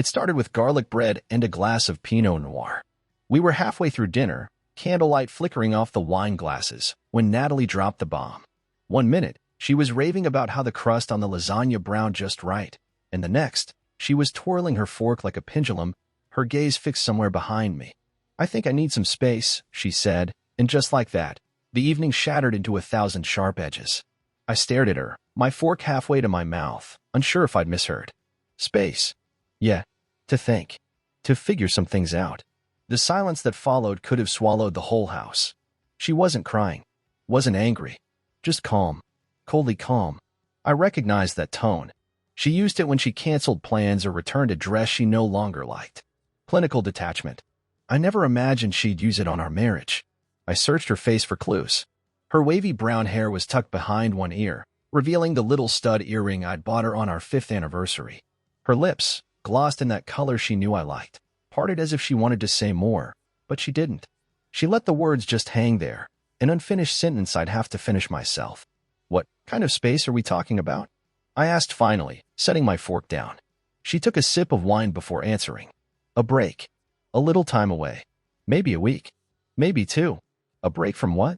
It started with garlic bread and a glass of Pinot Noir. We were halfway through dinner, candlelight flickering off the wine glasses, when Natalie dropped the bomb. 1 minute, she was raving about how the crust on the lasagna browned just right, and the next, she was twirling her fork like a pendulum, her gaze fixed somewhere behind me. "I think I need some space," she said, and just like that, the evening shattered into 1,000 sharp edges. I stared at her, my fork halfway to my mouth, unsure if I'd misheard. Space. Yeah. To think. To figure some things out. The silence that followed could have swallowed the whole house. She wasn't crying. Wasn't angry. Just calm. Coldly calm. I recognized that tone. She used it when she canceled plans or returned a dress she no longer liked. Clinical detachment. I never imagined she'd use it on our marriage. I searched her face for clues. Her wavy brown hair was tucked behind one ear, revealing the little stud earring I'd bought her on our 5th anniversary. Her lips, glossed in that color she knew I liked, parted as if she wanted to say more, but she didn't. She let the words just hang there, an unfinished sentence I'd have to finish myself. "What kind of space are we talking about?" I asked finally, setting my fork down. She took a sip of wine before answering. "A break. A little time away. Maybe a week. Maybe 2. A break from what?"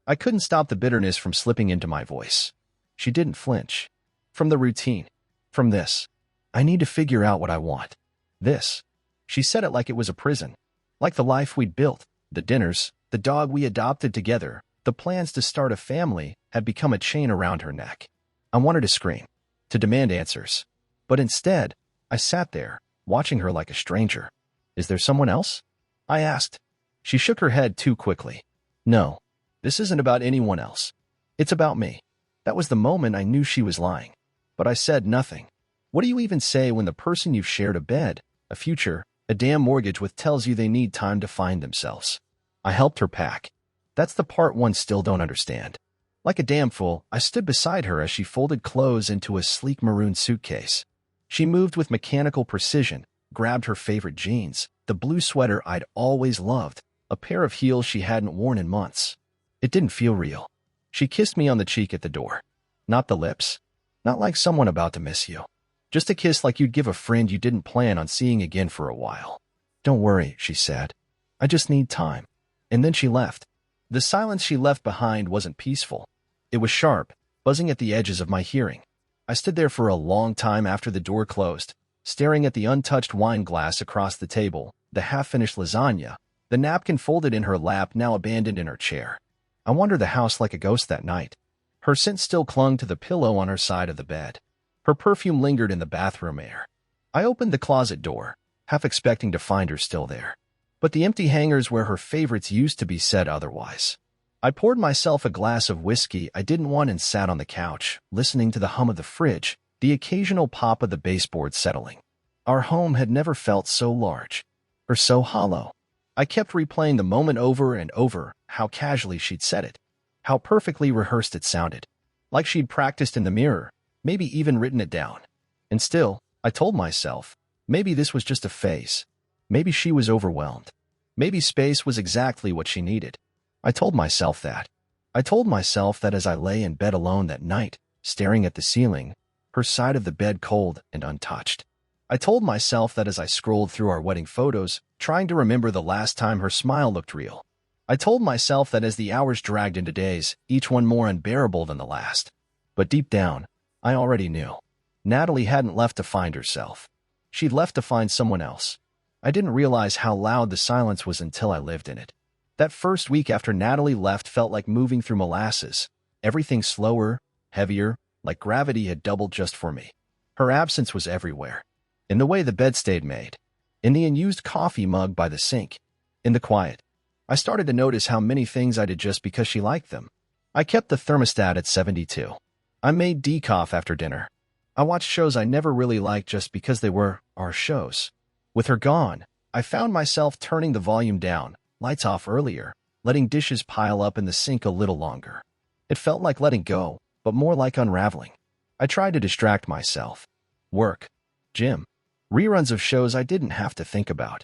I couldn't stop the bitterness from slipping into my voice. She didn't flinch. "From the routine. From this. I need to figure out what I want. This." She said it like it was a prison. Like the life we'd built, the dinners, the dog we adopted together, the plans to start a family had become a chain around her neck. I wanted to scream, to demand answers. But instead, I sat there, watching her like a stranger. "Is there someone else?" I asked. She shook her head too quickly. "No, this isn't about anyone else. It's about me." That was the moment I knew she was lying. But I said nothing. What do you even say when the person you've shared a bed, a future, a damn mortgage with tells you they need time to find themselves? I helped her pack. That's the part one still don't understand. Like a damn fool, I stood beside her as she folded clothes into a sleek maroon suitcase. She moved with mechanical precision, grabbed her favorite jeans, the blue sweater I'd always loved, a pair of heels she hadn't worn in months. It didn't feel real. She kissed me on the cheek at the door. Not the lips. Not like someone about to miss you. Just a kiss like you'd give a friend you didn't plan on seeing again for a while. "Don't worry," she said. "I just need time." And then she left. The silence she left behind wasn't peaceful. It was sharp, buzzing at the edges of my hearing. I stood there for a long time after the door closed, staring at the untouched wine glass across the table, the half-finished lasagna, the napkin folded in her lap now abandoned in her chair. I wandered the house like a ghost that night. Her scent still clung to the pillow on her side of the bed. Her perfume lingered in the bathroom air. I opened the closet door, half expecting to find her still there. But the empty hangers where her favorites used to be said otherwise. I poured myself a glass of whiskey I didn't want and sat on the couch, listening to the hum of the fridge, the occasional pop of the baseboard settling. Our home had never felt so large, or so hollow. I kept replaying the moment over and over, how casually she'd said it, how perfectly rehearsed it sounded, like she'd practiced in the mirror, maybe even written it down. And still, I told myself, maybe this was just a phase. Maybe she was overwhelmed. Maybe space was exactly what she needed. I told myself that. I told myself that as I lay in bed alone that night, staring at the ceiling, her side of the bed cold and untouched. I told myself that as I scrolled through our wedding photos, trying to remember the last time her smile looked real. I told myself that as the hours dragged into days, each one more unbearable than the last. But deep down, I already knew. Natalie hadn't left to find herself. She'd left to find someone else. I didn't realize how loud the silence was until I lived in it. That first week after Natalie left felt like moving through molasses. Everything slower, heavier, like gravity had doubled just for me. Her absence was everywhere. In the way the bed stayed made. In the unused coffee mug by the sink. In the quiet. I started to notice how many things I did just because she liked them. I kept the thermostat at 72. I made decaf after dinner. I watched shows I never really liked just because they were our shows. With her gone, I found myself turning the volume down, lights off earlier, letting dishes pile up in the sink a little longer. It felt like letting go, but more like unraveling. I tried to distract myself. Work, gym, reruns of shows I didn't have to think about.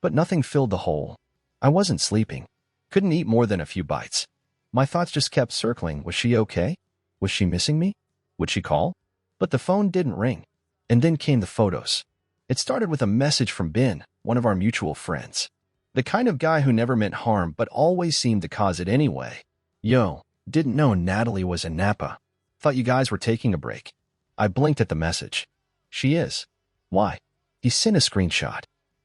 But nothing filled the hole. I wasn't sleeping. Couldn't eat more than a few bites. My thoughts just kept circling. Was she okay? Was she missing me? Would she call? But the phone didn't ring. And then came the photos. It started with a message from Ben, one of our mutual friends. The kind of guy who never meant harm but always seemed to cause it anyway. Yo, didn't know Natalie was in Napa. Thought you guys were taking a break. I blinked at the message. She is. Why? He sent a screenshot.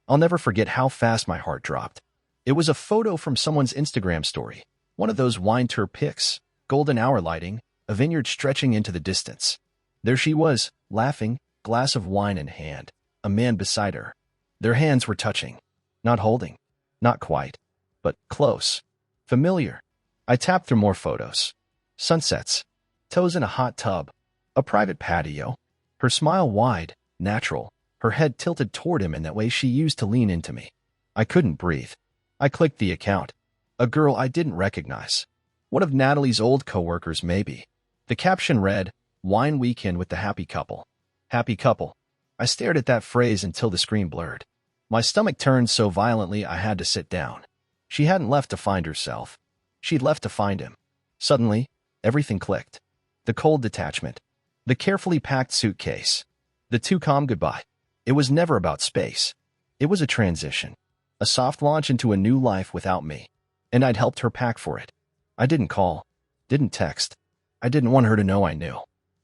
I'll never forget how fast my heart dropped. It was a photo from someone's Instagram story. One of those wine tour pics, golden hour lighting, a vineyard stretching into the distance. There she was, laughing, glass of wine in hand, a man beside her. Their hands were touching. Not holding. Not quite. But close. Familiar. I tapped through more photos. Sunsets. Toes in a hot tub. A private patio. Her smile wide, natural, her head tilted toward him in that way she used to lean into me. I couldn't breathe. I clicked the account. A girl I didn't recognize. One of Natalie's old coworkers, maybe. The caption read, "Wine weekend with the happy couple." Happy couple. I stared at that phrase until the screen blurred. My stomach turned so violently I had to sit down. She hadn't left to find herself. She'd left to find him. Suddenly, everything clicked. The cold detachment. The carefully packed suitcase. The too calm goodbye. It was never about space. It was a transition. A soft launch into a new life without me. And I'd helped her pack for it. I didn't call. Didn't text. I didn't want her to know I knew.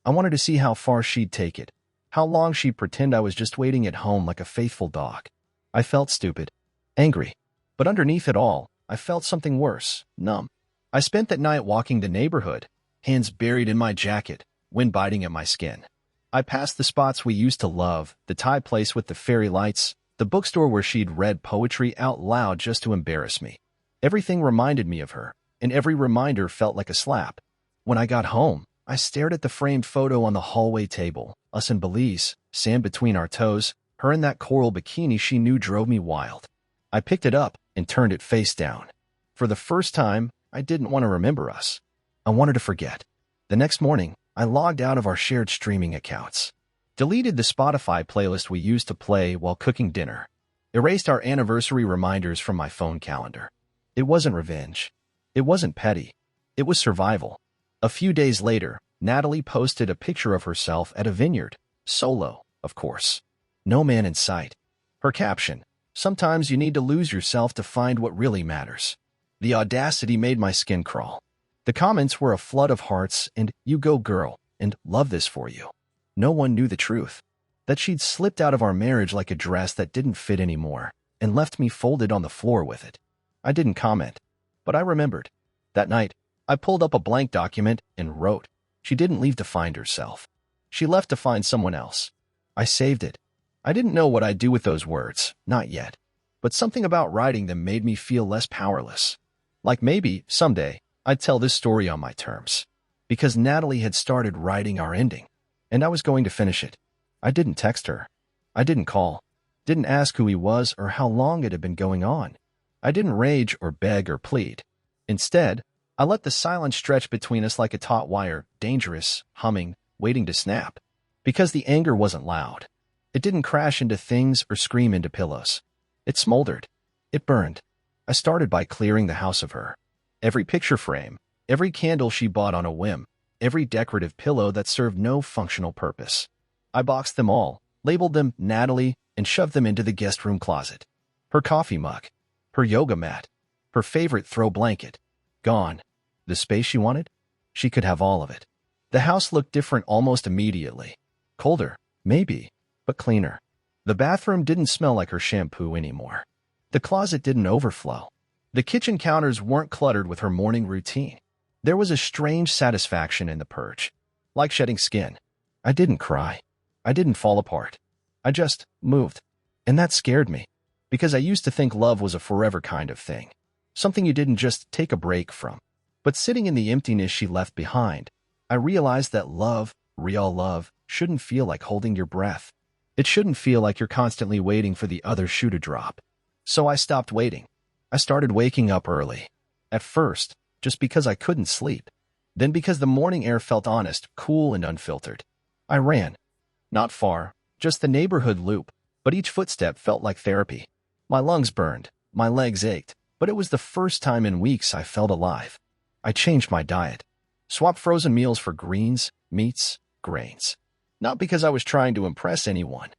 I wanted to see how far she'd take it. How long she'd pretend I was just waiting at home like a faithful dog. I felt stupid. Angry. But underneath it all, I felt something worse. Numb. I spent that night walking the neighborhood, hands buried in my jacket, wind biting at my skin. I passed the spots we used to love, the Thai place with the fairy lights, the bookstore where she'd read poetry out loud just to embarrass me. Everything reminded me of her, and every reminder felt like a slap. When I got home, I stared at the framed photo on the hallway table, us in Belize, sand between our toes, her in that coral bikini she knew drove me wild. I picked it up and turned it face down. For the first time, I didn't want to remember us. I wanted to forget. The next morning, I logged out of our shared streaming accounts. Deleted the Spotify playlist we used to play while cooking dinner. Erased our anniversary reminders from my phone calendar. It wasn't revenge. It wasn't petty. It was survival. A few days later, Natalie posted a picture of herself at a vineyard. Solo, of course. No man in sight. Her caption, "Sometimes you need to lose yourself to find what really matters." The audacity made my skin crawl. The comments were a flood of hearts and "You go girl" and "Love this for you." No one knew the truth. That she'd slipped out of our marriage like a dress that didn't fit anymore and left me folded on the floor with it. I didn't comment, but I remembered. That night, I pulled up a blank document and wrote, "She didn't leave to find herself. She left to find someone else." I saved it. I didn't know what I'd do with those words, not yet. But something about writing them made me feel less powerless. Like maybe, someday, I'd tell this story on my terms. Because Natalie had started writing our ending. And I was going to finish it. I didn't text her. I didn't call. Didn't ask who he was or how long it had been going on. I didn't rage or beg or plead. Instead, I let the silence stretch between us like a taut wire, dangerous, humming, waiting to snap. Because the anger wasn't loud. It didn't crash into things or scream into pillows. It smoldered. It burned. I started by clearing the house of her. Every picture frame, every candle she bought on a whim, every decorative pillow that served no functional purpose. I boxed them all, labeled them Natalie, and shoved them into the guest room closet. Her coffee mug, her yoga mat, her favorite throw blanket. Gone. The space she wanted? She could have all of it. The house looked different almost immediately. Colder, maybe, but cleaner. The bathroom didn't smell like her shampoo anymore. The closet didn't overflow. The kitchen counters weren't cluttered with her morning routine. There was a strange satisfaction in the purge. Like shedding skin. I didn't cry. I didn't fall apart. I just moved. And that scared me. Because I used to think love was a forever kind of thing. Something you didn't just take a break from. But sitting in the emptiness she left behind, I realized that love, real love, shouldn't feel like holding your breath. It shouldn't feel like you're constantly waiting for the other shoe to drop. So I stopped waiting. I started waking up early. At first, just because I couldn't sleep. Then because the morning air felt honest, cool, and unfiltered. I ran. Not far, just the neighborhood loop, but each footstep felt like therapy. My lungs burned, my legs ached, but it was the first time in weeks I felt alive. I changed my diet. Swapped frozen meals for greens, meats, grains. Not because I was trying to impress anyone,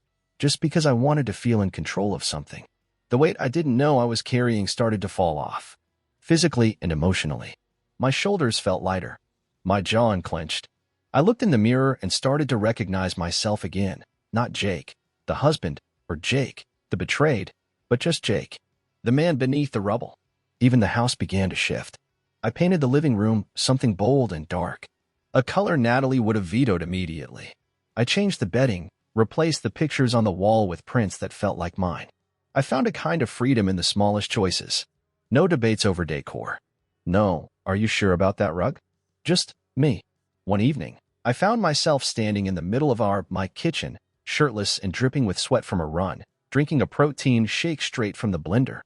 just because I wanted to feel in control of something. The weight I didn't know I was carrying started to fall off, physically and emotionally. My shoulders felt lighter. My jaw unclenched. I looked in the mirror and started to recognize myself again, not Jake, the husband, or Jake, the betrayed, but just Jake, the man beneath the rubble. Even the house began to shift. I painted the living room something bold and dark, a color Natalie would have vetoed immediately. I changed the bedding, replaced the pictures on the wall with prints that felt like mine. I found a kind of freedom in the smallest choices. No debates over decor. No, are you sure about that rug? Just me. One evening, I found myself standing in the middle of my kitchen, shirtless and dripping with sweat from a run, drinking a protein shake straight from the blender.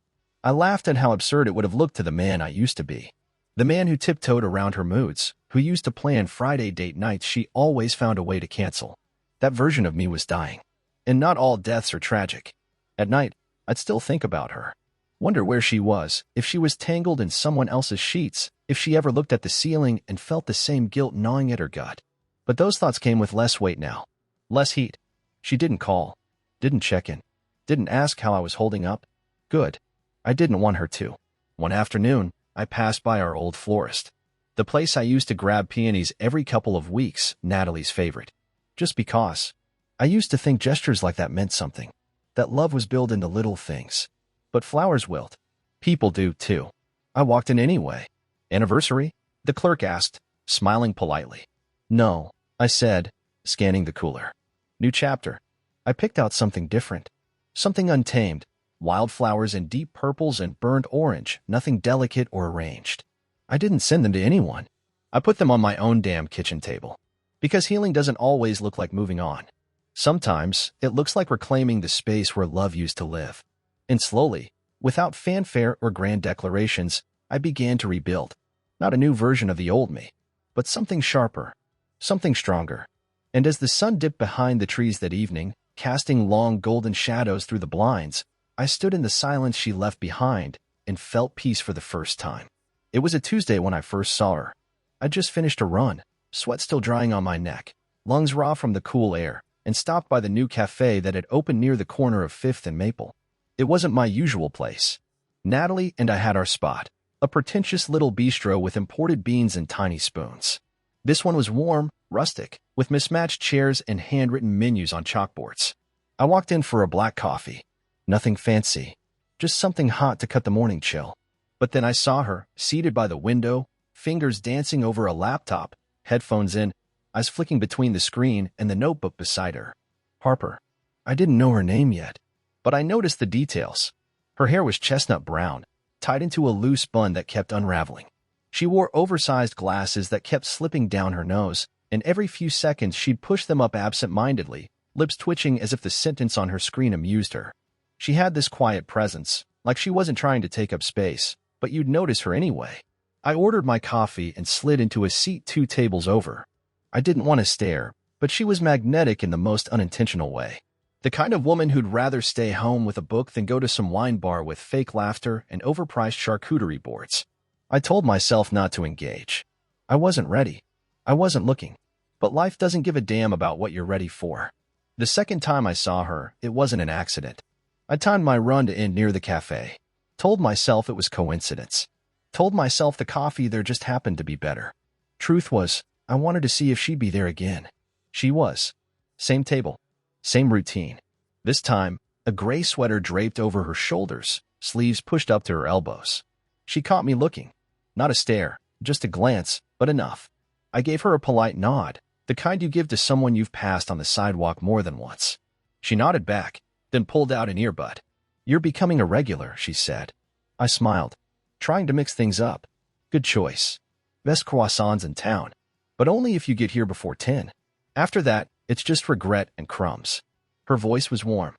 I laughed at how absurd it would have looked to the man I used to be. The man who tiptoed around her moods, who used to plan Friday date nights she always found a way to cancel. That version of me was dying. And not all deaths are tragic. At night, I'd still think about her. Wonder where she was, if she was tangled in someone else's sheets, if she ever looked at the ceiling and felt the same guilt gnawing at her gut. But those thoughts came with less weight now. Less heat. She didn't call. Didn't check in. Didn't ask how I was holding up. Good. I didn't want her to. One afternoon, I passed by our old florist. The place I used to grab peonies every couple of weeks, Natalie's favorite. Just because. I used to think gestures like that meant something. That love was built into little things. But flowers wilt. People do, too. I walked in anyway. Anniversary? The clerk asked, smiling politely. No, I said, scanning the cooler. New chapter. I picked out something different. Something untamed. Wildflowers in deep purples and burnt orange, nothing delicate or arranged. I didn't send them to anyone. I put them on my own damn kitchen table. Because healing doesn't always look like moving on. Sometimes, it looks like reclaiming the space where love used to live. And slowly, without fanfare or grand declarations, I began to rebuild. Not a new version of the old me, but something sharper, something stronger. And as the sun dipped behind the trees that evening, casting long golden shadows through the blinds, I stood in the silence she left behind and felt peace for the first time. It was a Tuesday when I first saw her. I'd just finished a run, sweat still drying on my neck, lungs raw from the cool air, and stopped by the new cafe that had opened near the corner of 5th and Maple. It wasn't my usual place. Natalie and I had our spot, a pretentious little bistro with imported beans and tiny spoons. This one was warm, rustic, with mismatched chairs and handwritten menus on chalkboards. I walked in for a black coffee. Nothing fancy, just something hot to cut the morning chill. But then I saw her, seated by the window, fingers dancing over a laptop, headphones in, eyes flicking between the screen and the notebook beside her. Harper. I didn't know her name yet, but I noticed the details. Her hair was chestnut brown, tied into a loose bun that kept unraveling. She wore oversized glasses that kept slipping down her nose, and every few seconds she'd push them up absent-mindedly, lips twitching as if the sentence on her screen amused her. She had this quiet presence, like she wasn't trying to take up space, but you'd notice her anyway. I ordered my coffee and slid into a seat 2 tables over. I didn't want to stare, but she was magnetic in the most unintentional way. The kind of woman who'd rather stay home with a book than go to some wine bar with fake laughter and overpriced charcuterie boards. I told myself not to engage. I wasn't ready. I wasn't looking. But life doesn't give a damn about what you're ready for. The second time I saw her, it wasn't an accident. I timed my run to end near the cafe. Told myself it was coincidence. Told myself the coffee there just happened to be better. Truth was, I wanted to see if she'd be there again. She was. Same table. Same routine. This time, a gray sweater draped over her shoulders, sleeves pushed up to her elbows. She caught me looking. Not a stare, just a glance, but enough. I gave her a polite nod, the kind you give to someone you've passed on the sidewalk more than once. She nodded back, then pulled out an earbud. You're becoming a regular, she said. I smiled, trying to mix things up. Good choice. Best croissants in town. But only if you get here before 10. After that, it's just regret and crumbs. Her voice was warm,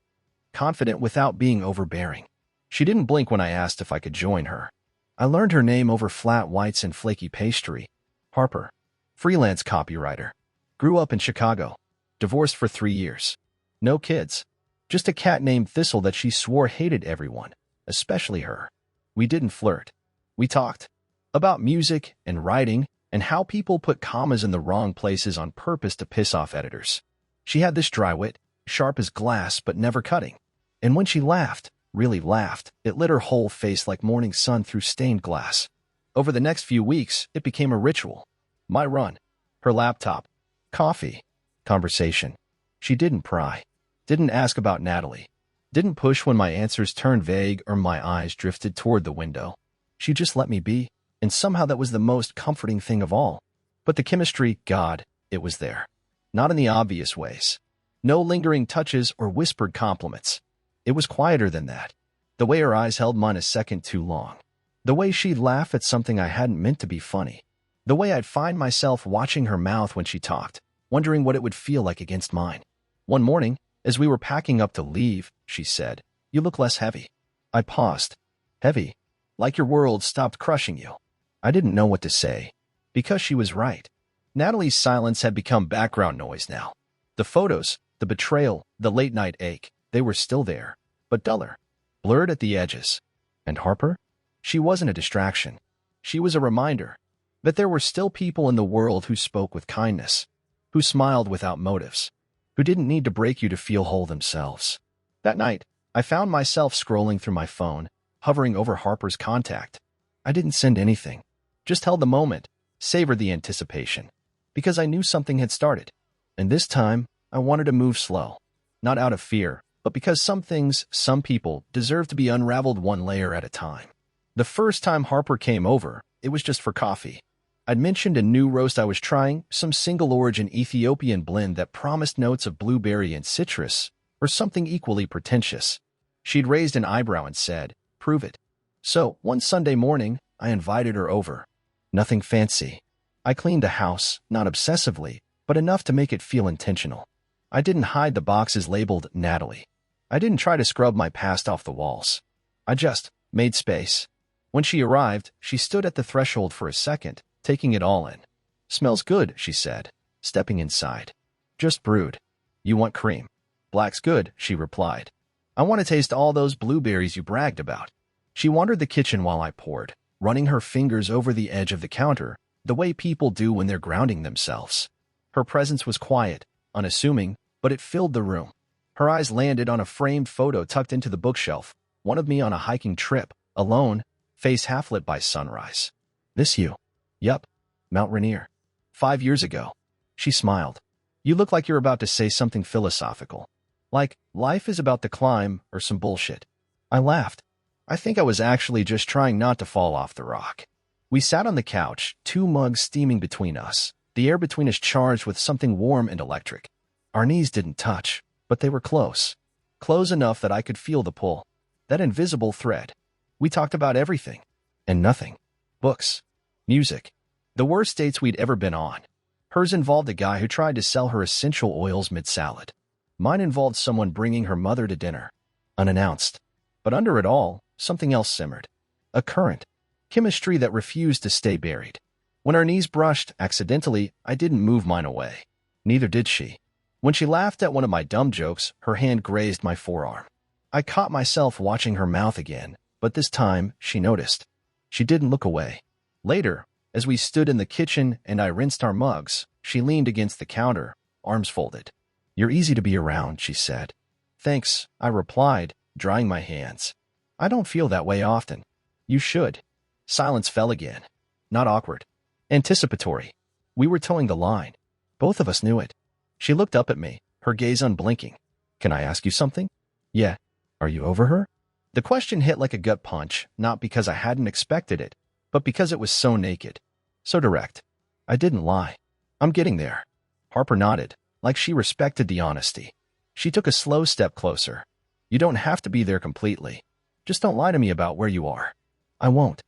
confident without being overbearing. She didn't blink when I asked if I could join her. I learned her name over flat whites and flaky pastry. Harper. Freelance copywriter. Grew up in Chicago. Divorced for 3 years. No kids. Just a cat named Thistle that she swore hated everyone, especially her. We didn't flirt. We talked. About music and writing and how people put commas in the wrong places on purpose to piss off editors. She had this dry wit. sharp as glass but never cutting. And when she laughed, really laughed, it lit her whole face like morning sun through stained glass. Over the next few weeks, it became a ritual. My run, her laptop, coffee, conversation. She didn't pry, didn't ask about Natalie, didn't push when my answers turned vague or my eyes drifted toward the window. She just let me be, and somehow that was the most comforting thing of all. But the chemistry, God, it was there. Not in the obvious ways. No lingering touches or whispered compliments. It was quieter than that. The way her eyes held mine a second too long. The way she'd laugh at something I hadn't meant to be funny. The way I'd find myself watching her mouth when she talked, wondering what it would feel like against mine. One morning, as we were packing up to leave, she said, "You look less heavy." I paused. Heavy? Like your world stopped crushing you. I didn't know what to say. Because she was right. Natalie's silence had become background noise now. The photos, the betrayal, the late-night ache, they were still there, but duller, blurred at the edges. And Harper? She wasn't a distraction. She was a reminder that there were still people in the world who spoke with kindness, who smiled without motives, who didn't need to break you to feel whole themselves. That night, I found myself scrolling through my phone, hovering over Harper's contact. I didn't send anything, just held the moment, savored the anticipation, because I knew something had started. And this time, I wanted to move slow, not out of fear, but because some things, some people, deserve to be unraveled one layer at a time. The first time Harper came over, it was just for coffee. I'd mentioned a new roast I was trying, some single-origin Ethiopian blend that promised notes of blueberry and citrus, or something equally pretentious. She'd raised an eyebrow and said, "Prove it." So, one Sunday morning, I invited her over. Nothing fancy. I cleaned the house, not obsessively, but enough to make it feel intentional. I didn't hide the boxes labeled Natalie. I didn't try to scrub my past off the walls. I just made space. When she arrived, she stood at the threshold for a second, taking it all in. "Smells good," she said, stepping inside. "Just brewed. You want cream?" "Black's good," she replied. "I want to taste all those blueberries you bragged about." She wandered the kitchen while I poured, running her fingers over the edge of the counter, the way people do when they're grounding themselves. Her presence was quiet, unassuming, but it filled the room. Her eyes landed on a framed photo tucked into the bookshelf, one of me on a hiking trip, alone, face half lit by sunrise. "This you?" "Yup. Mount Rainier. 5 years ago." She smiled. "You look like you're about to say something philosophical. Like, life is about the climb or some bullshit." I laughed. I think I was actually just trying not to fall off the rock. We sat on the couch, 2 mugs steaming between us, the air between us charged with something warm and electric. Our knees didn't touch, but they were close. Close enough that I could feel the pull. That invisible thread. We talked about everything. And nothing. Books. Music. The worst dates we'd ever been on. Hers involved a guy who tried to sell her essential oils mid-salad. Mine involved someone bringing her mother to dinner. Unannounced. But under it all, something else simmered. A current. Chemistry that refused to stay buried. When our knees brushed, accidentally, I didn't move mine away. Neither did she. When she laughed at one of my dumb jokes, her hand grazed my forearm. I caught myself watching her mouth again, but this time, she noticed. She didn't look away. Later, as we stood in the kitchen and I rinsed our mugs, she leaned against the counter, arms folded. "You're easy to be around," she said. "Thanks," I replied, drying my hands. "I don't feel that way often." "You should." Silence fell again. Not awkward. Anticipatory. We were towing the line. Both of us knew it. She looked up at me, her gaze unblinking. "Can I ask you something?" "Yeah." "Are you over her?" The question hit like a gut punch, not because I hadn't expected it, but because it was so naked. So direct. I didn't lie. "I'm getting there." Harper nodded, like she respected the honesty. She took a slow step closer. "You don't have to be there completely. Just don't lie to me about where you are." "I won't."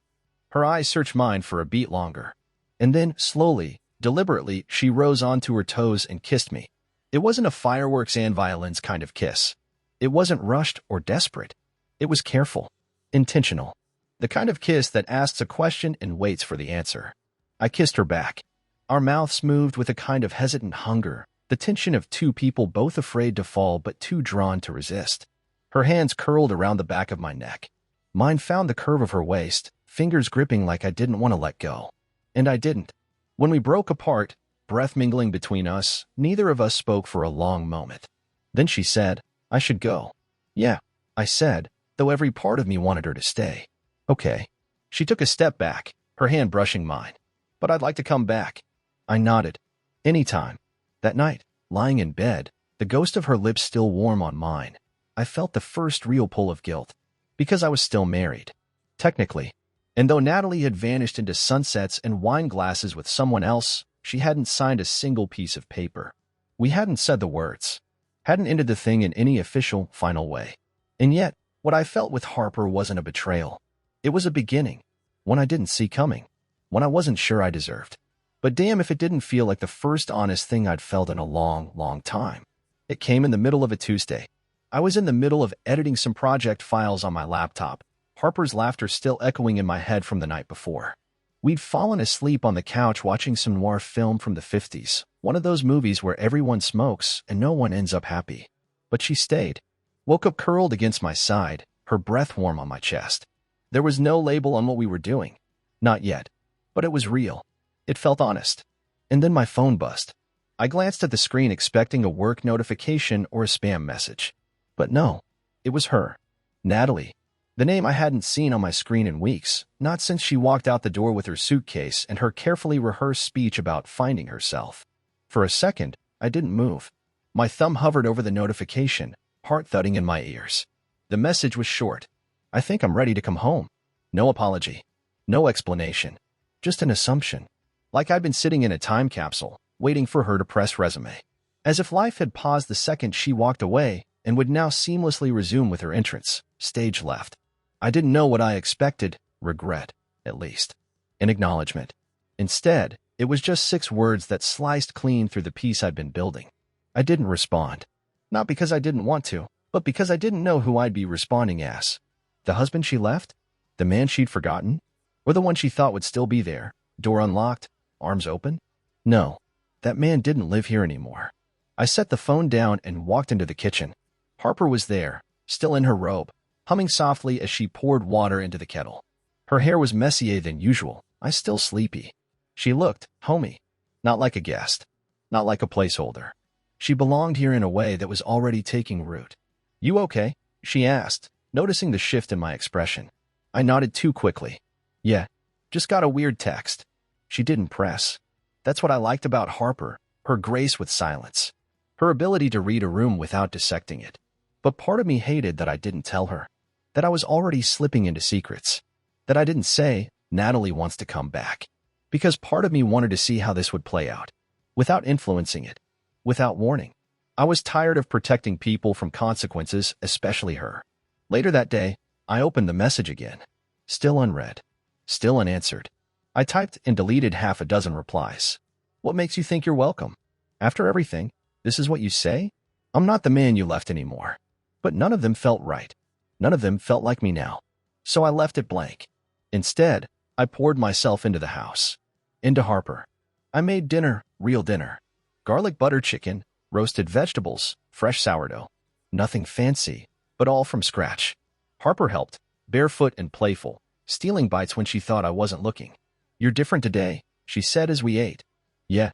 Her eyes searched mine for a beat longer. And then, slowly, deliberately, she rose onto her toes and kissed me. It wasn't a fireworks and violins kind of kiss. It wasn't rushed or desperate. It was careful, intentional. The kind of kiss that asks a question and waits for the answer. I kissed her back. Our mouths moved with a kind of hesitant hunger, the tension of 2 people both afraid to fall but too drawn to resist. Her hands curled around the back of my neck. Mine found the curve of her waist, fingers gripping like I didn't want to let go. And I didn't. When we broke apart, breath mingling between us, neither of us spoke for a long moment. Then she said, I should go. Yeah, I said, though every part of me wanted her to stay. Okay. She took a step back, her hand brushing mine. But I'd like to come back. I nodded. Anytime. That night, lying in bed, the ghost of her lips still warm on mine, I felt the first real pull of guilt. Because I was still married. Technically. And though Natalie had vanished into sunsets and wine glasses with someone else, she hadn't signed a single piece of paper. We hadn't said the words. Hadn't ended the thing in any official, final way. And yet, what I felt with Harper wasn't a betrayal. It was a beginning. One I didn't see coming. One I wasn't sure I deserved. But damn if it didn't feel like the first honest thing I'd felt in a long, long time. It came in the middle of a Tuesday. I was in the middle of editing some project files on my laptop, Harper's laughter still echoing in my head from the night before. We'd fallen asleep on the couch watching some noir film from the 50s, one of those movies where everyone smokes and no one ends up happy. But she stayed. Woke up curled against my side, her breath warm on my chest. There was no label on what we were doing. Not yet. But it was real. It felt honest. And then my phone buzzed. I glanced at the screen expecting a work notification or a spam message. But no, it was her. Natalie. The name I hadn't seen on my screen in weeks, not since she walked out the door with her suitcase and her carefully rehearsed speech about finding herself. For a second, I didn't move. My thumb hovered over the notification, heart thudding in my ears. The message was short. I think I'm ready to come home. No apology. No explanation. Just an assumption. Like I'd been sitting in a time capsule, waiting for her to press resume. As if life had paused the second she walked away and would now seamlessly resume with her entrance, stage left. I didn't know what I expected, regret, at least. An acknowledgement. Instead, it was just 6 words that sliced clean through the piece I'd been building. I didn't respond. Not because I didn't want to, but because I didn't know who I'd be responding as. The husband she left? The man she'd forgotten? Or the one she thought would still be there, door unlocked, arms open? No, that man didn't live here anymore. I set the phone down and walked into the kitchen. Harper was there, still in her robe, humming softly as she poured water into the kettle. Her hair was messier than usual, I still sleepy. She looked homey, not like a guest, not like a placeholder. She belonged here in a way that was already taking root. You okay? She asked, noticing the shift in my expression. I nodded too quickly. Yeah, just got a weird text. She didn't press. That's what I liked about Harper, her grace with silence. Her ability to read a room without dissecting it. But part of me hated that I didn't tell her. That I was already slipping into secrets. That I didn't say, Natalie wants to come back. Because part of me wanted to see how this would play out. Without influencing it. Without warning. I was tired of protecting people from consequences, especially her. Later that day, I opened the message again. Still unread. Still unanswered. I typed and deleted half a dozen replies. What makes you think you're welcome? After everything, this is what you say? I'm not the man you left anymore. But none of them felt right. None of them felt like me now. So I left it blank. Instead, I poured myself into the house. Into Harper. I made dinner, real dinner. Garlic butter chicken, roasted vegetables, fresh sourdough. Nothing fancy, but all from scratch. Harper helped, barefoot and playful, stealing bites when she thought I wasn't looking. You're different today, she said as we ate. Yeah.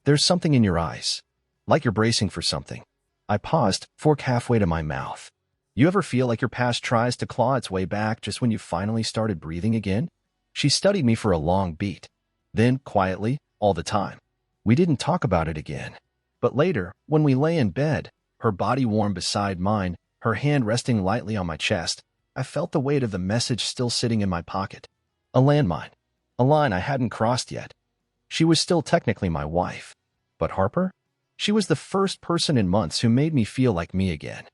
There's something in your eyes. Like you're bracing for something. I paused, fork halfway to my mouth. You ever feel like your past tries to claw its way back just when you finally started breathing again? She studied me for a long beat. Then, quietly, all the time. We didn't talk about it again. But later, when we lay in bed, her body warm beside mine, her hand resting lightly on my chest, I felt the weight of the message still sitting in my pocket. A landmine. A line I hadn't crossed yet. She was still technically my wife. But Harper? She was the first person in months who made me feel like me again.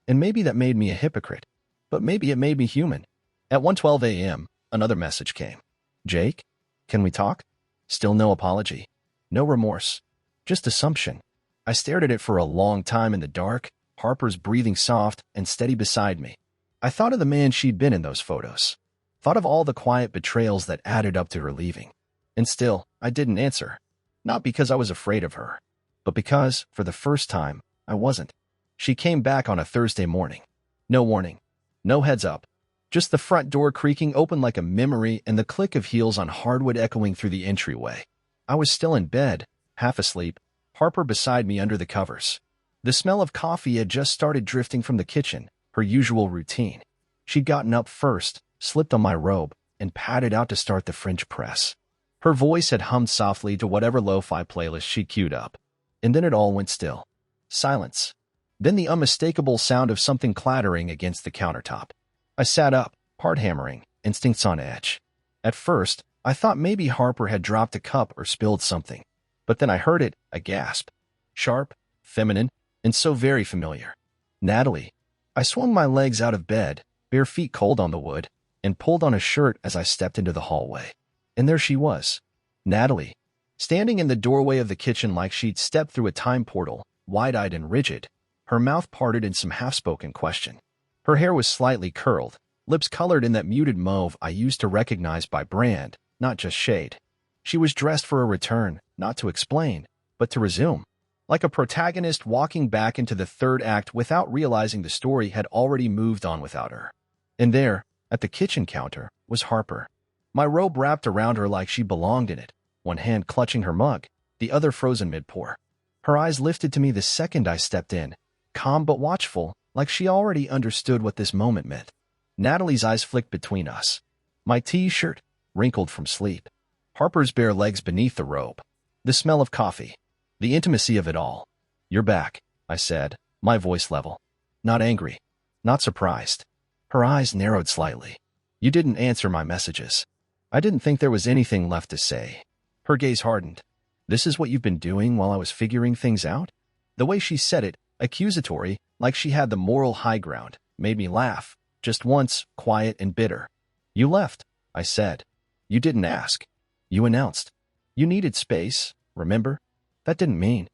And maybe that made me a hypocrite. But maybe it made me human. At 1:12 a.m., another message came. Jake? Can we talk? Still no apology. No remorse. Just assumption. I stared at it for a long time in the dark, Harper's breathing soft and steady beside me. I thought of the man she'd been in those photos. Thought of all the quiet betrayals that added up to her leaving. And still, I didn't answer. Not because I was afraid of her, but because, for the first time, I wasn't. She came back on a Thursday morning. No warning. No heads up. Just the front door creaking open like a memory and the click of heels on hardwood echoing through the entryway. I was still in bed, half asleep, Harper beside me under the covers. The smell of coffee had just started drifting from the kitchen, her usual routine. She'd gotten up first, slipped on my robe, and padded out to start the French press. Her voice had hummed softly to whatever lo-fi playlist she queued up. And then it all went still. Silence. Then the unmistakable sound of something clattering against the countertop. I sat up, heart hammering, instincts on edge. At first, I thought maybe Harper had dropped a cup or spilled something. But then I heard it, a gasp. Sharp, feminine, and so very familiar. Natalie. I swung my legs out of bed, bare feet cold on the wood, and pulled on a shirt as I stepped into the hallway. And there she was. Natalie. Standing in the doorway of the kitchen like she'd stepped through a time portal, wide-eyed and rigid, her mouth parted in some half-spoken question. Her hair was slightly curled, lips colored in that muted mauve I used to recognize by brand, not just shade. She was dressed for a return, not to explain, but to resume. Like a protagonist walking back into the third act without realizing the story had already moved on without her. And there, at the kitchen counter, was Harper. My robe wrapped around her like she belonged in it, one hand clutching her mug, the other frozen mid-pour. Her eyes lifted to me the second I stepped in, calm but watchful, like she already understood what this moment meant. Natalie's eyes flicked between us. My t-shirt, wrinkled from sleep. Harper's bare legs beneath the robe. The smell of coffee. The intimacy of it all. "You're back," I said, my voice level. Not angry. Not surprised. Her eyes narrowed slightly. "You didn't answer my messages." I didn't think there was anything left to say. Her gaze hardened. "This is what you've been doing while I was figuring things out?" The way she said it, accusatory, like she had the moral high ground, made me laugh, just once, quiet and bitter. "You left," I said. "You didn't ask. You announced. You needed space, remember? That didn't mean."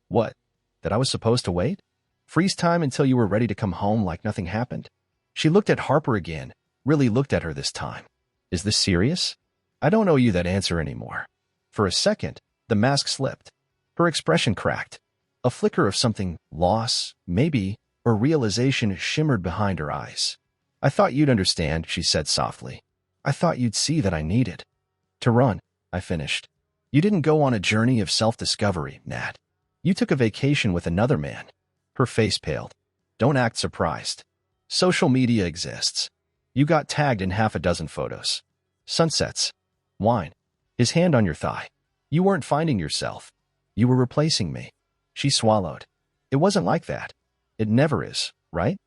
"What? That I was supposed to wait? Freeze time until you were ready to come home like nothing happened?" She looked at Harper again, really looked at her this time. "Is this serious? I don't owe you that answer anymore." For a second, the mask slipped. Her expression cracked. A flicker of something, loss, maybe, or realization shimmered behind her eyes. "I thought you'd understand," she said softly. "I thought you'd see that I needed to run," I finished. "You didn't go on a journey of self-discovery, Nat. You took a vacation with another man." Her face paled. "Don't act surprised. Social media exists. You got tagged in half a dozen photos. Sunsets. Wine. His hand on your thigh. You weren't finding yourself. You were replacing me." She swallowed. "It wasn't like that. It never is, right?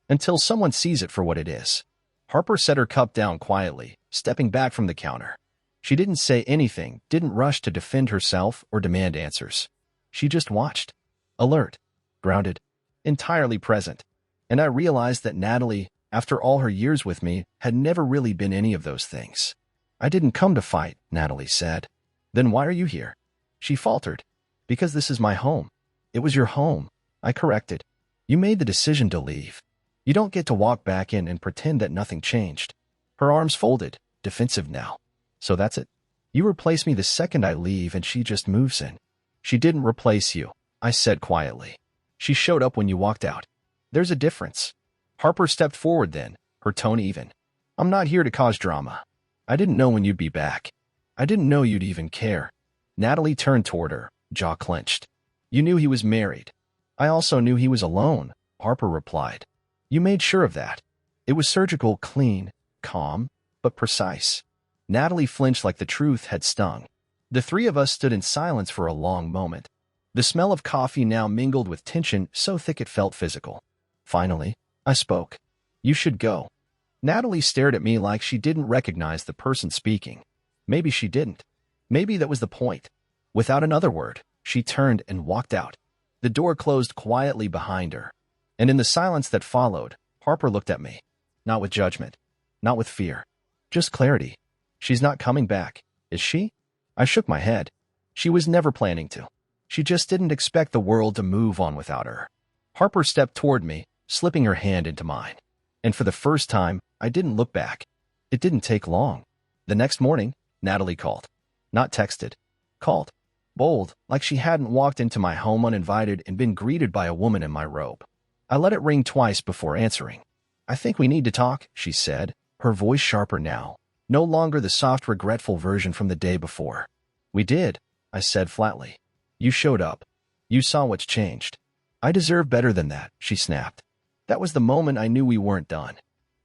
Until someone sees it for what it is." Harper set her cup down quietly, stepping back from the counter. She didn't say anything, didn't rush to defend herself or demand answers. She just watched. Alert. Grounded. Entirely present. And I realized that Natalie, after all her years with me, had never really been any of those things. "I didn't come to fight," Natalie said. "Then why are you here?" She faltered. "Because this is my home." "It was your home," I corrected. "You made the decision to leave. You don't get to walk back in and pretend that nothing changed." Her arms folded, defensive now. "So that's it. You replace me the second I leave and she just moves in." "She didn't replace you," I said quietly. "She showed up when you walked out. There's a difference." Harper stepped forward then, her tone even. "I'm not here to cause drama. I didn't know when you'd be back. I didn't know you'd even care." Natalie turned toward her, jaw clenched. "You knew he was married. I also knew he was alone," Harper replied. "You made sure of that." It was surgical, clean, calm, but precise. Natalie flinched like the truth had stung. The three of us stood in silence for a long moment. The smell of coffee now mingled with tension so thick it felt physical. Finally, I spoke. "You should go." Natalie stared at me like she didn't recognize the person speaking. Maybe she didn't. Maybe that was the point. Without another word, she turned and walked out. The door closed quietly behind her. And in the silence that followed, Harper looked at me. Not with judgment. Not with fear. Just clarity. "She's not coming back, is she?" I shook my head. She was never planning to. She just didn't expect the world to move on without her. Harper stepped toward me, slipping her hand into mine. And for the first time, I didn't look back. It didn't take long. The next morning, Natalie called. Not texted. Called. Bold, like she hadn't walked into my home uninvited and been greeted by a woman in my robe. I let it ring twice before answering. "I think we need to talk," she said, her voice sharper now, no longer the soft, regretful version from the day before. "We did," I said flatly. "You showed up. You saw what's changed. I deserve better than that, she snapped. That was the moment I knew we weren't done.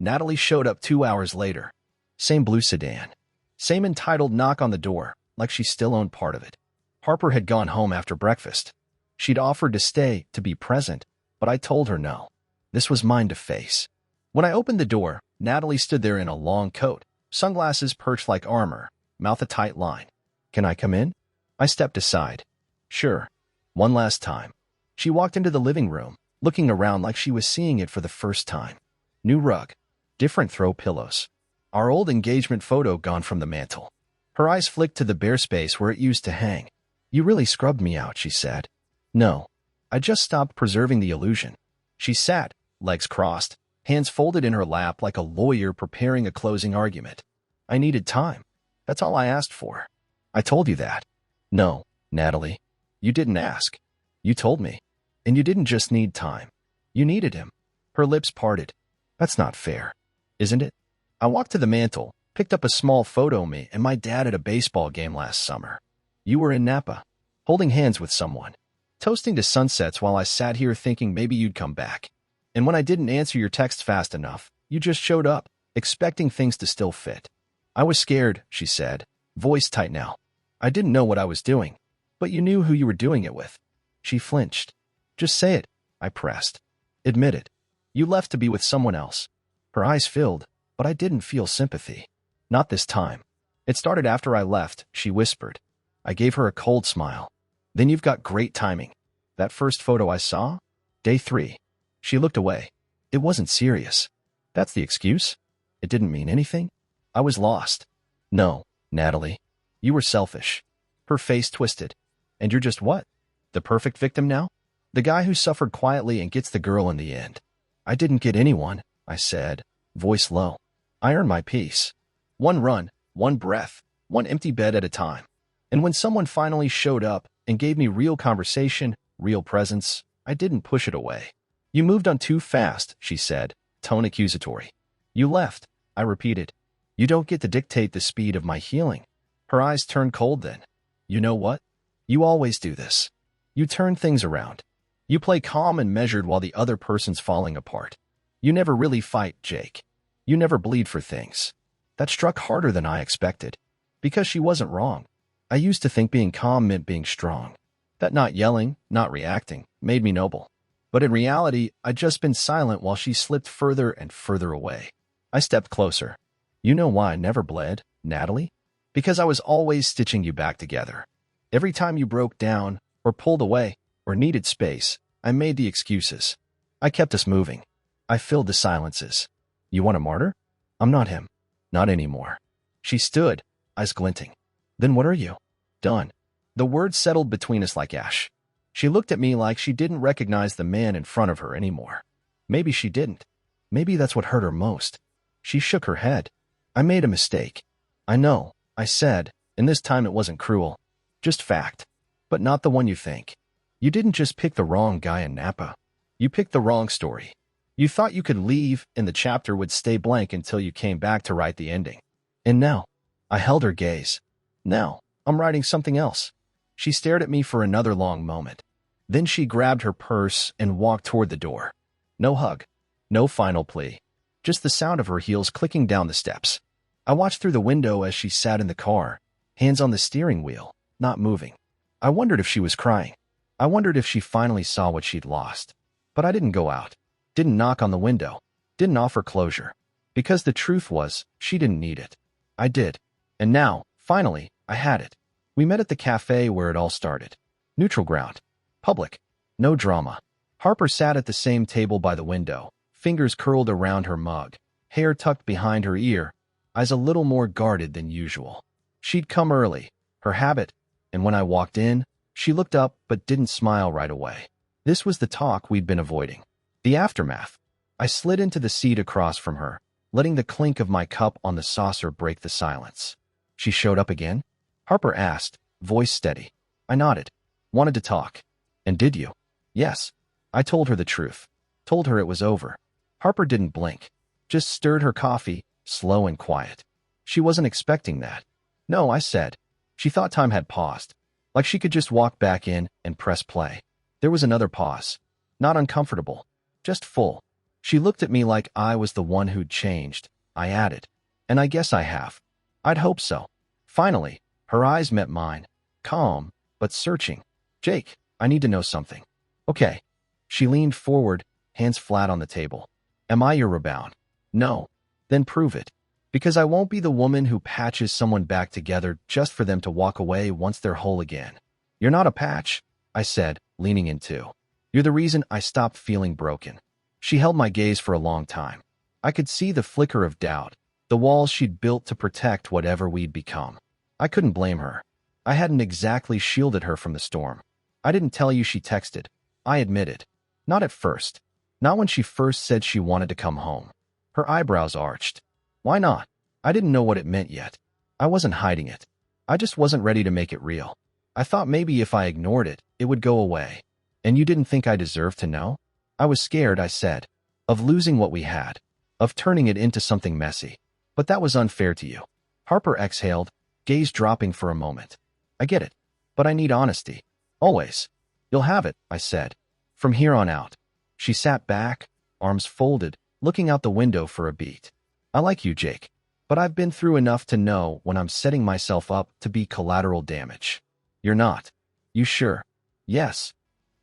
Natalie showed up 2 hours later. Same blue sedan. Same entitled knock on the door, like she still owned part of it. Harper had gone home after breakfast. She'd offered to stay, to be present, but I told her no. This was mine to face. When I opened the door, Natalie stood there in a long coat, sunglasses perched like armor, mouth a tight line. Can I come in? I stepped aside. Sure. One last time. She walked into the living room, looking around like she was seeing it for the first time. New rug. Different throw pillows. Our old engagement photo gone from the mantel. Her eyes flicked to the bare space where it used to hang. You really scrubbed me out, she said. No. I just stopped preserving the illusion. She sat, legs crossed, hands folded in her lap like a lawyer preparing a closing argument. I needed time. That's all I asked for. I told you that. No, Natalie. You didn't ask. You told me. And you didn't just need time. You needed him. Her lips parted. That's not fair. Isn't it? I walked to the mantel, picked up a small photo of me and my dad at a baseball game last summer. You were in Napa, holding hands with someone, toasting to sunsets while I sat here thinking maybe you'd come back. And when I didn't answer your text fast enough, you just showed up, expecting things to still fit. I was scared, she said, voice tight now. I didn't know what I was doing, but you knew who you were doing it with. She flinched. Just say it, I pressed. Admit it. You left to be with someone else. Her eyes filled, but I didn't feel sympathy. Not this time. It started after I left, she whispered. I gave her a cold smile. Then you've got great timing. That first photo I saw? Day 3. She looked away. It wasn't serious. That's the excuse? It didn't mean anything? I was lost. No, Natalie. You were selfish. Her face twisted. And you're just what? The perfect victim now? The guy who suffered quietly and gets the girl in the end. I didn't get anyone, I said, voice low. I earned my peace. One run, one breath, one empty bed at a time. And when someone finally showed up and gave me real conversation, real presence, I didn't push it away. You moved on too fast, she said, tone accusatory. You left, I repeated. You don't get to dictate the speed of my healing. Her eyes turned cold then. You know what? You always do this. You turn things around. You play calm and measured while the other person's falling apart. You never really fight, Jake. You never bleed for things. That struck harder than I expected. Because she wasn't wrong. I used to think being calm meant being strong. That not yelling, not reacting, made me noble. But in reality, I'd just been silent while she slipped further and further away. I stepped closer. You know why I never bled, Natalie? Because I was always stitching you back together. Every time you broke down, or pulled away, or needed space, I made the excuses. I kept us moving. I filled the silences. You want a martyr? I'm not him. Not anymore. She stood, eyes glinting. Then what are you? Done. The words settled between us like ash. She looked at me like she didn't recognize the man in front of her anymore. Maybe she didn't. Maybe that's what hurt her most. She shook her head. I made a mistake. I know, I said, and this time it wasn't cruel. Just fact. But not the one you think. You didn't just pick the wrong guy in Napa. You picked the wrong story. You thought you could leave and the chapter would stay blank until you came back to write the ending. And now, I held her gaze. Now, I'm writing something else. She stared at me for another long moment. Then she grabbed her purse and walked toward the door. No hug. No final plea. Just the sound of her heels clicking down the steps. I watched through the window as she sat in the car, hands on the steering wheel, not moving. I wondered if she was crying. I wondered if she finally saw what she'd lost. But I didn't go out. Didn't knock on the window. Didn't offer closure. Because the truth was, she didn't need it. I did. And now, finally, I had it. We met at the cafe where it all started. Neutral ground. Public. No drama. Harper sat at the same table by the window, fingers curled around her mug, hair tucked behind her ear, eyes a little more guarded than usual. She'd come early, her habit, and when I walked in, she looked up but didn't smile right away. This was the talk we'd been avoiding. The aftermath. I slid into the seat across from her, letting the clink of my cup on the saucer break the silence. She showed up again? Harper asked, voice steady. I nodded. Wanted to talk. And did you? Yes. I told her the truth. Told her it was over. Harper didn't blink. Just stirred her coffee, slow and quiet. She wasn't expecting that. No, I said. She thought time had paused. Like she could just walk back in and press play. There was another pause. Not uncomfortable, just full. She looked at me like I was the one who'd changed. I added, and I guess I have. I'd hope so. Finally, her eyes met mine, calm, but searching. Jake, I need to know something. Okay. She leaned forward, hands flat on the table. Am I your rebound? No. Then prove it. Because I won't be the woman who patches someone back together just for them to walk away once they're whole again. You're not a patch, I said, leaning in too. You're the reason I stopped feeling broken. She held my gaze for a long time. I could see the flicker of doubt, the walls she'd built to protect whatever we'd become. I couldn't blame her. I hadn't exactly shielded her from the storm. I didn't tell you she texted. I admitted. Not at first. Not when she first said she wanted to come home. Her eyebrows arched. Why not? I didn't know what it meant yet. I wasn't hiding it. I just wasn't ready to make it real. I thought maybe if I ignored it, it would go away. And you didn't think I deserved to know? I was scared, I said, of losing what we had, of turning it into something messy. But that was unfair to you. Harper exhaled, gaze dropping for a moment. I get it, but I need honesty. Always. You'll have it, I said. From here on out. She sat back, arms folded, looking out the window for a beat. I like you, Jake, but I've been through enough to know when I'm setting myself up to be collateral damage. You're not. You sure? Yes.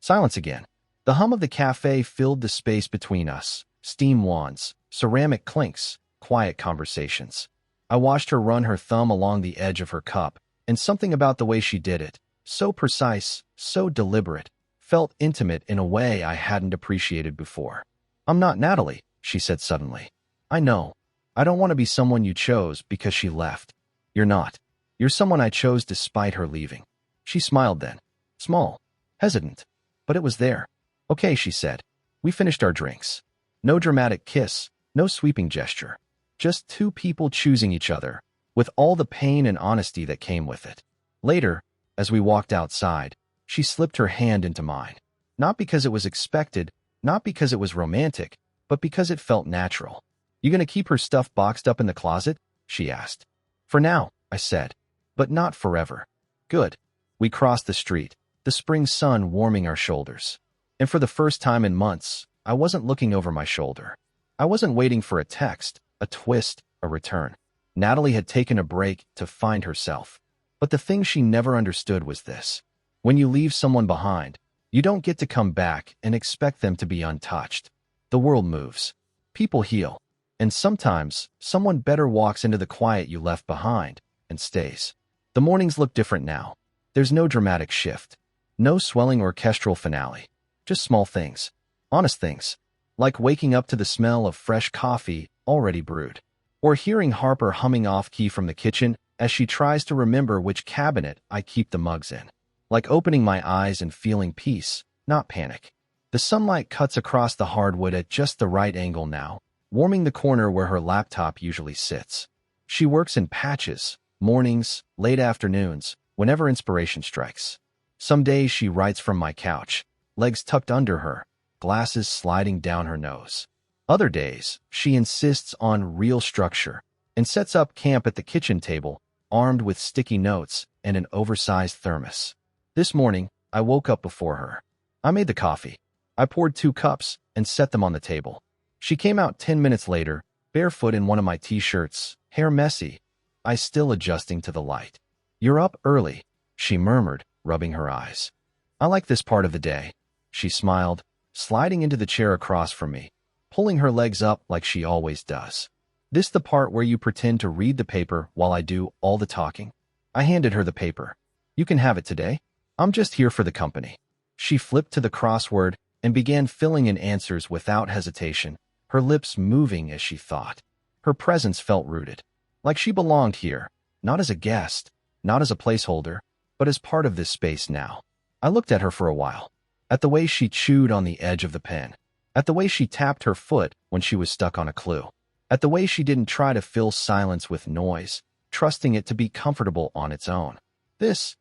Silence again. The hum of the cafe filled the space between us. Steam wands, ceramic clinks, quiet conversations. I watched her run her thumb along the edge of her cup, and something about the way she did it, so precise, so deliberate, felt intimate in a way I hadn't appreciated before. I'm not Natalie, she said suddenly. I know. I don't want to be someone you chose because she left. You're not. You're someone I chose despite her leaving. She smiled then. Small. Hesitant. But it was there. Okay, she said. We finished our drinks. No dramatic kiss, no sweeping gesture. Just two people choosing each other, with all the pain and honesty that came with it. Later, as we walked outside, she slipped her hand into mine. Not because it was expected, not because it was romantic, but because it felt natural. You gonna keep her stuff boxed up in the closet? She asked. For now, I said. But not forever. Good. We crossed the street, the spring sun warming our shoulders. And for the first time in months, I wasn't looking over my shoulder. I wasn't waiting for a text, a twist, a return. Natalie had taken a break to find herself. But the thing she never understood was this. When you leave someone behind, you don't get to come back and expect them to be untouched. The world moves. People heal. And sometimes, someone better walks into the quiet you left behind and stays. The mornings look different now. There's no dramatic shift. No swelling orchestral finale. Just small things. Honest things. Like waking up to the smell of fresh coffee already brewed. Or hearing Harper humming off-key from the kitchen as she tries to remember which cabinet I keep the mugs in. Like opening my eyes and feeling peace, not panic. The sunlight cuts across the hardwood at just the right angle now, warming the corner where her laptop usually sits. She works in patches, mornings, late afternoons, whenever inspiration strikes. Some days she writes from my couch, legs tucked under her, glasses sliding down her nose. Other days, she insists on real structure and sets up camp at the kitchen table, armed with sticky notes and an oversized thermos. This morning, I woke up before her. I made the coffee. I poured 2 cups and set them on the table. She came out 10 minutes later, barefoot in one of my t-shirts, hair messy, eyes still adjusting to the light. You're up early, she murmured, rubbing her eyes. I like this part of the day, she smiled, sliding into the chair across from me, pulling her legs up like she always does. This the part where you pretend to read the paper while I do all the talking? I handed her the paper. You can have it today. I'm just here for the company. She flipped to the crossword and began filling in answers without hesitation, her lips moving as she thought. Her presence felt rooted, like she belonged here, not as a guest, not as a placeholder, but as part of this space now. I looked at her for a while, at the way she chewed on the edge of the pen, at the way she tapped her foot when she was stuck on a clue, at the way she didn't try to fill silence with noise, trusting it to be comfortable on its own. This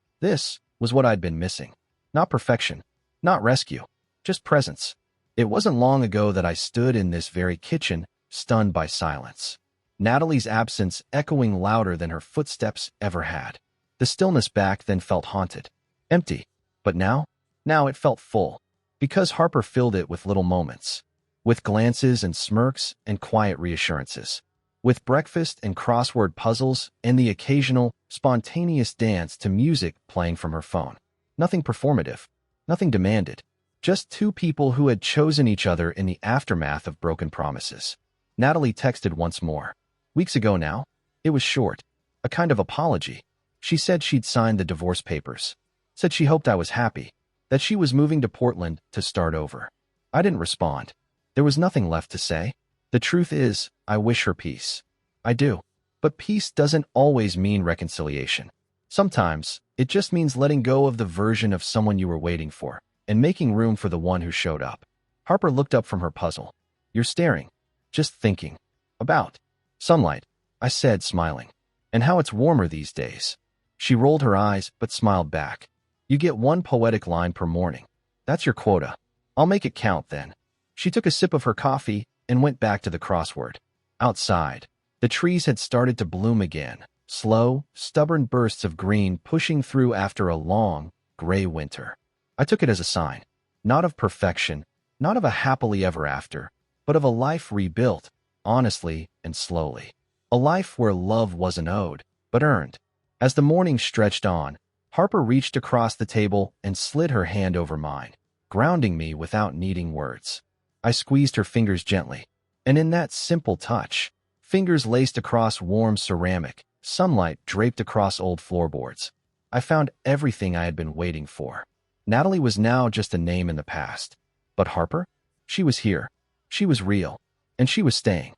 was what I'd been missing. Not perfection, not rescue, just presence. It wasn't long ago that I stood in this very kitchen, stunned by silence. Natalie's absence echoing louder than her footsteps ever had. The stillness back then felt haunted, empty. But now it felt full. Because Harper filled it with little moments, with glances and smirks and quiet reassurances, with breakfast and crossword puzzles and the occasional, spontaneous dance to music playing from her phone. Nothing performative, nothing demanded, just two people who had chosen each other in the aftermath of broken promises. Natalie texted once more. Weeks ago now. It was short, a kind of apology. She said she'd signed the divorce papers, said she hoped I was happy, that she was moving to Portland to start over. I didn't respond. There was nothing left to say. The truth is, I wish her peace. I do. But peace doesn't always mean reconciliation. Sometimes, it just means letting go of the version of someone you were waiting for and making room for the one who showed up. Harper looked up from her puzzle. You're staring. Just thinking. About. Sunlight, I said, smiling. And how it's warmer these days. She rolled her eyes, but smiled back. You get one poetic line per morning. That's your quota. I'll make it count then. She took a sip of her coffee and went back to the crossword. Outside, the trees had started to bloom again, slow, stubborn bursts of green pushing through after a long, gray winter. I took it as a sign, not of perfection, not of a happily ever after, but of a life rebuilt, honestly and slowly. A life where love wasn't owed, but earned. As the morning stretched on, Harper reached across the table and slid her hand over mine, grounding me without needing words. I squeezed her fingers gently, and in that simple touch, fingers laced across warm ceramic, sunlight draped across old floorboards, I found everything I had been waiting for. Natalie was now just a name in the past. But Harper? She was here. She was real. And she was staying.